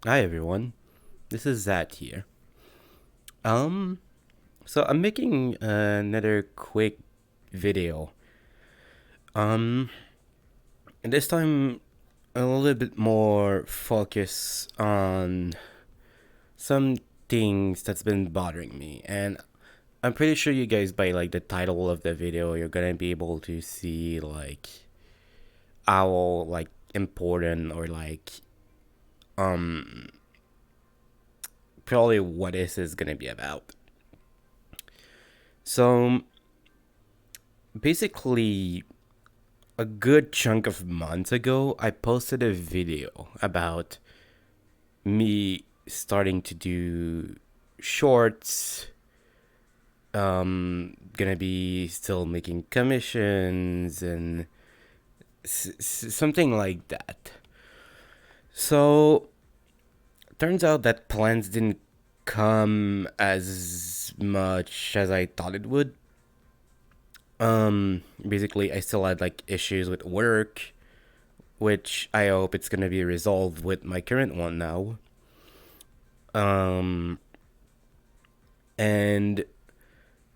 Hi everyone, this is Zat here. Um, so I'm making another quick video. Um, and this time a little bit more focus on some things that's been bothering me, and I'm pretty sure you guys by like the title of the video, you're gonna be able to see like how like important or like um probably what this is gonna be about. So basically a good chunk of months ago, I posted a video about me starting to do shorts. Gonna be still making commissions and something like that. So turns out that plans didn't come as much as I thought it would. Basically, I still had like issues with work, which I hope it's gonna be resolved with my current one now. Um, and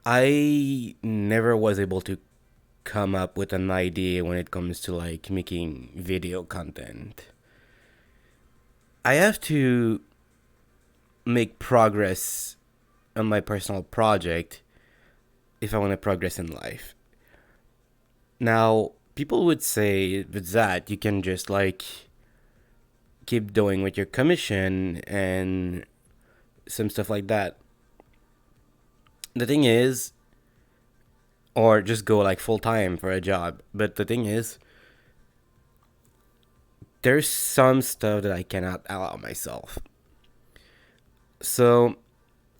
I never was able to come up with an idea when it comes to like making video content. I have to make progress on my personal project if I want to progress in life. Now, people would say with that you can just like keep doing with your commission and some stuff like that. The thing is, or just go like full time for a job. But the thing is, there's some stuff that I cannot allow myself. So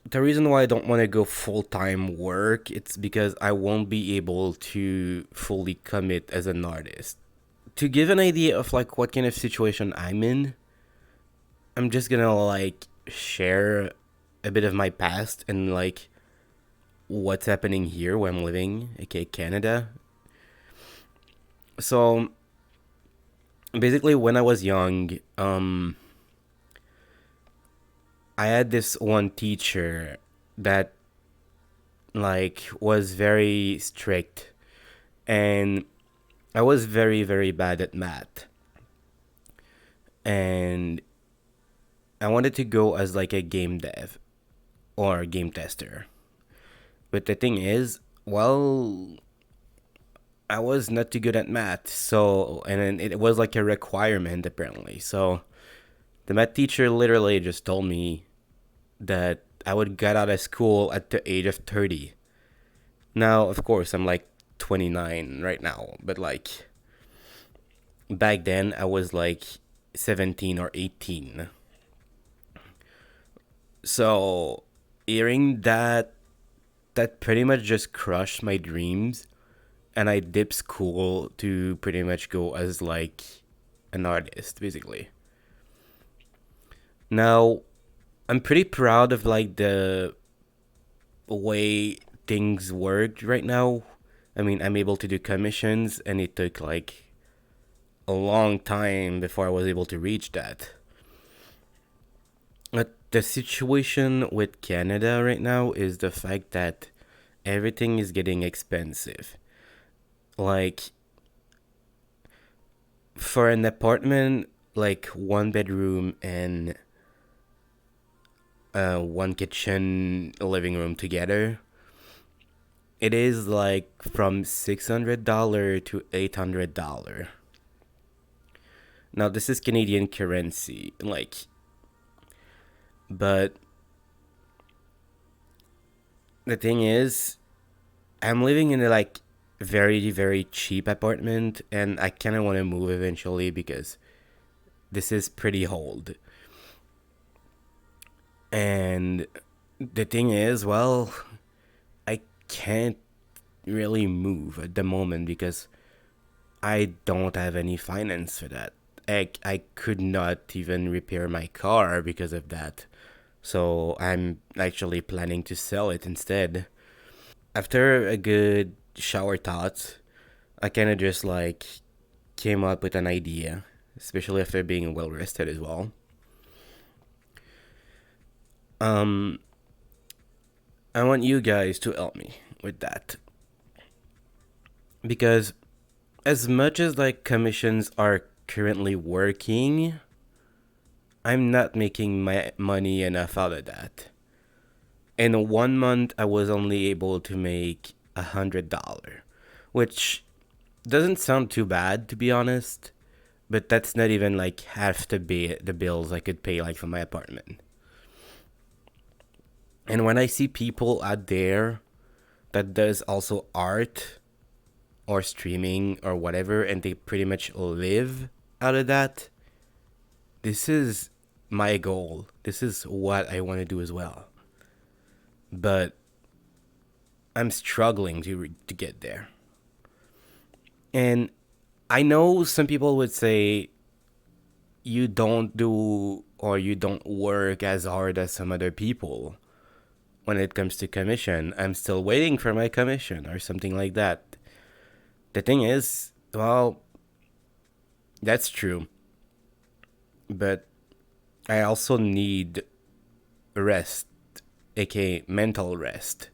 the reason why I don't want to go full time work, it's because I won't be able to fully commit as an artist. To give an idea of like what kind of situation I'm in, I'm just gonna like share a bit of my past and like what's happening here where I'm living, aka Canada. So basically when I was young, I had this one teacher that like was very strict, and I was very bad at math, and I wanted to go as like a game dev or game tester. But the thing is, well, I was not too good at math, so and then it was like a requirement apparently. So the math teacher literally just told me that I would get out of school at the age of 30. Now, of course, I'm like 29 right now, but like back then I was like 17 or 18. So, hearing that pretty much just crushed my dreams, and I dipped school to pretty much go as like an artist basically. Now, I'm pretty proud of like the way things work right now. I mean, I'm able to do commissions, and it took like a long time before I was able to reach that. But the situation with Canada right now is the fact that everything is getting expensive. Like, for an apartment, like one bedroom and one kitchen, living room together, it is like from $600 to $800. Now, this is Canadian currency, like, but the thing is, I'm living in a like very cheap apartment, and I kind of want to move eventually because this is pretty old. And the thing is, well, I can't really move at the moment because I don't have any finance for that. I could not even repair my car because of that. So I'm actually planning to sell it instead. After a good shower thought, I kind of just like came up with an idea, especially after being well rested as well. Um, I want you guys to help me with that because as much as like commissions are currently working, I'm not making my money enough out of that. In 1 month, I was only able to make $100, which doesn't sound too bad to be honest. But that's not even like half the bills I could pay like for my apartment. And when I see people out there that does also art or streaming or whatever, and they pretty much live out of that, this is my goal. This is what I want to do as well. But I'm struggling to get there. And I know some people would say you don't do or you don't work as hard as some other people when it comes to commission. I'm still waiting for my commission or something like that. The thing is, well, that's true. But I also need rest, aka mental rest.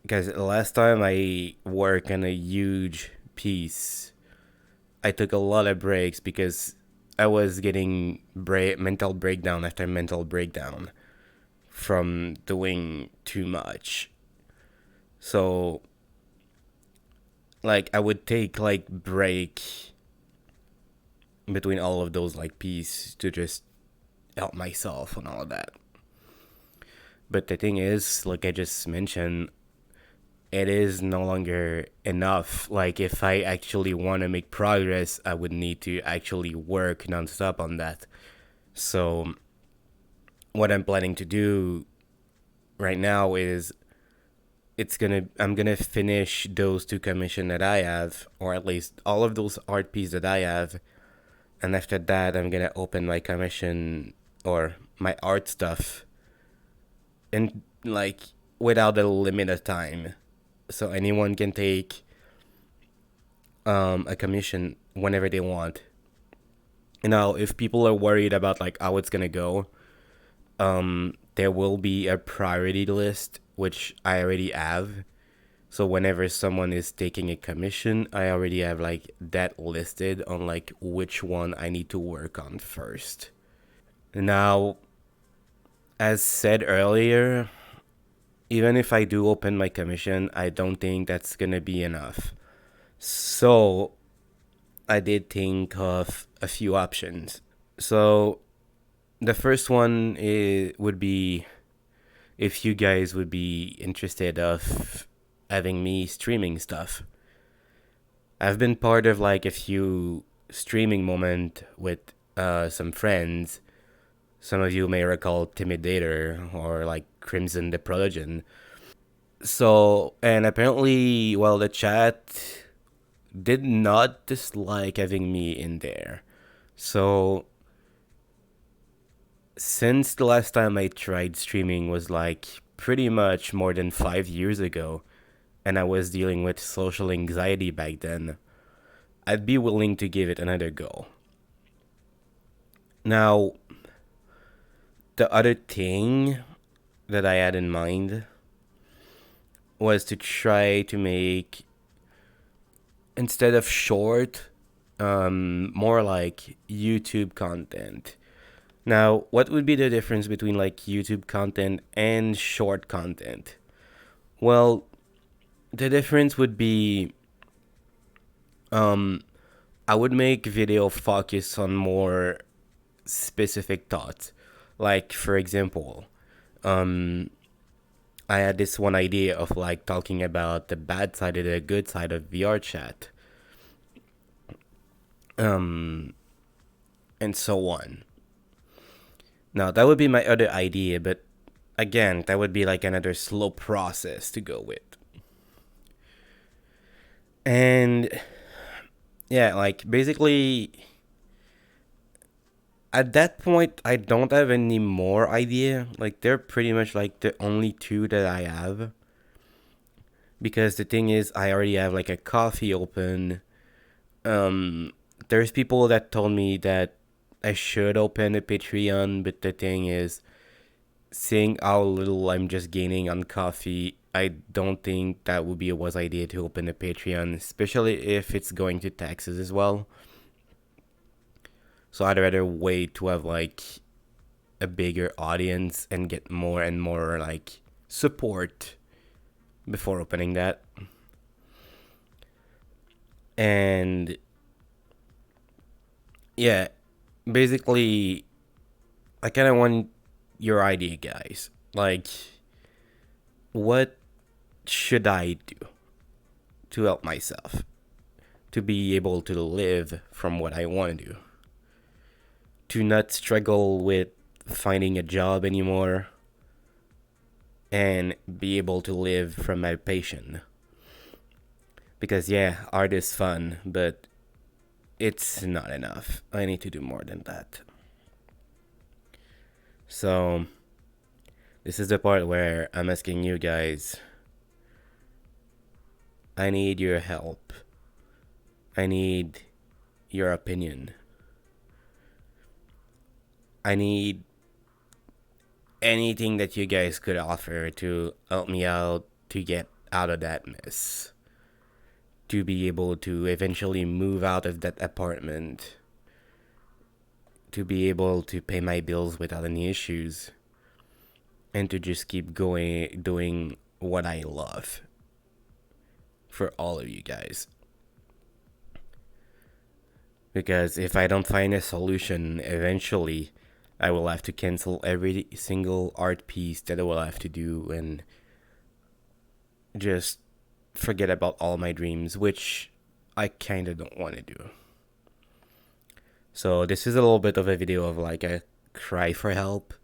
Because the last time I worked on a huge piece, I took a lot of breaks because I was getting mental breakdown after mental breakdown from doing too much. So, like, I would take like break between all of those like pieces to just help myself and all of that. But the thing is, like I just mentioned, it is no longer enough. Like, if I actually want to make progress, I would need to actually work nonstop on that. So, what I'm planning to do right now is I'm gonna finish those two commissions that I have, or at least all of those art pieces that I have, and after that, I'm gonna open my commission or my art stuff, and like without a limit of time, so anyone can take a commission whenever they want. Now, if people are worried about like how it's gonna go, there will be a priority list which I already have. So whenever someone is taking a commission, I already have like that listed on like which one I need to work on first. Now, as said earlier, even if I do open my commission, I don't think that's gonna be enough. So I did think of a few options. So the first one would be if you guys would be interested of having me streaming stuff. I've been part of like a few streaming moment with some friends. Some of you may recall Timidator or like Crimson the Prodigen. So, and apparently, well, the chat did not dislike having me in there. So, since the last time I tried streaming was like pretty much more than 5 years ago, and I was dealing with social anxiety back then, I'd be willing to give it another go. Now, the other thing that I had in mind was to try to make, instead of short, more like YouTube content. Now, what would be the difference between like YouTube content and short content? Well, the difference would be I would make video focus on more specific thoughts. Like, for example, I had this one idea of like talking about the bad side and the good side of VR chat. And so on. Now, that would be my other idea, but again, that would be like another slow process to go with. And yeah, like basically at that point I don't have any more idea. Like they're pretty much like the only two that I have. Because the thing is I already have like a coffee open. There's people that told me that I should open a Patreon, but the thing is seeing how little I'm just gaining on coffee, I don't think that would be a wise idea to open a Patreon, especially if it's going to taxes as well. So I'd rather wait to have like a bigger audience and get more and more like support before opening that. And yeah, basically, I kind of want your idea, guys. Like, what should I do to help myself to be able to live from what I want to do? To not struggle with finding a job anymore and be able to live from my passion. Because, yeah, art is fun, but it's not enough. I need to do more than that. So, this is the part where I'm asking you guys. I need your help. I need your opinion. I need anything that you guys could offer to help me out to get out of that mess. To be able to eventually move out of that apartment. To be able to pay my bills without any issues. And to just keep going, doing what I love. For all of you guys. Because if I don't find a solution, eventually I will have to cancel every single art piece that I will have to do and just forget about all my dreams, which I kind of don't want to do. So this is a little bit of a video of like a cry for help,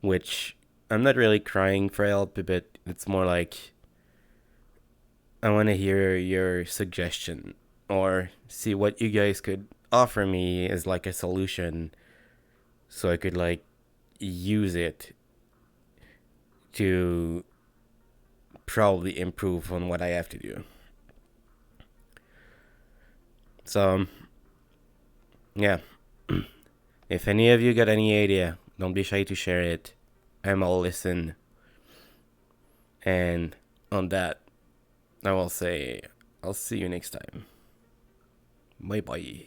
which I'm not really crying for help, but it's more like I want to hear your suggestion or see what you guys could offer me as like a solution so I could like use it to probably improve on what I have to do. So, yeah. If any of you got any idea, don't be shy to share it. I'm all listen. And on that, I will say, I'll see you next time. Bye bye.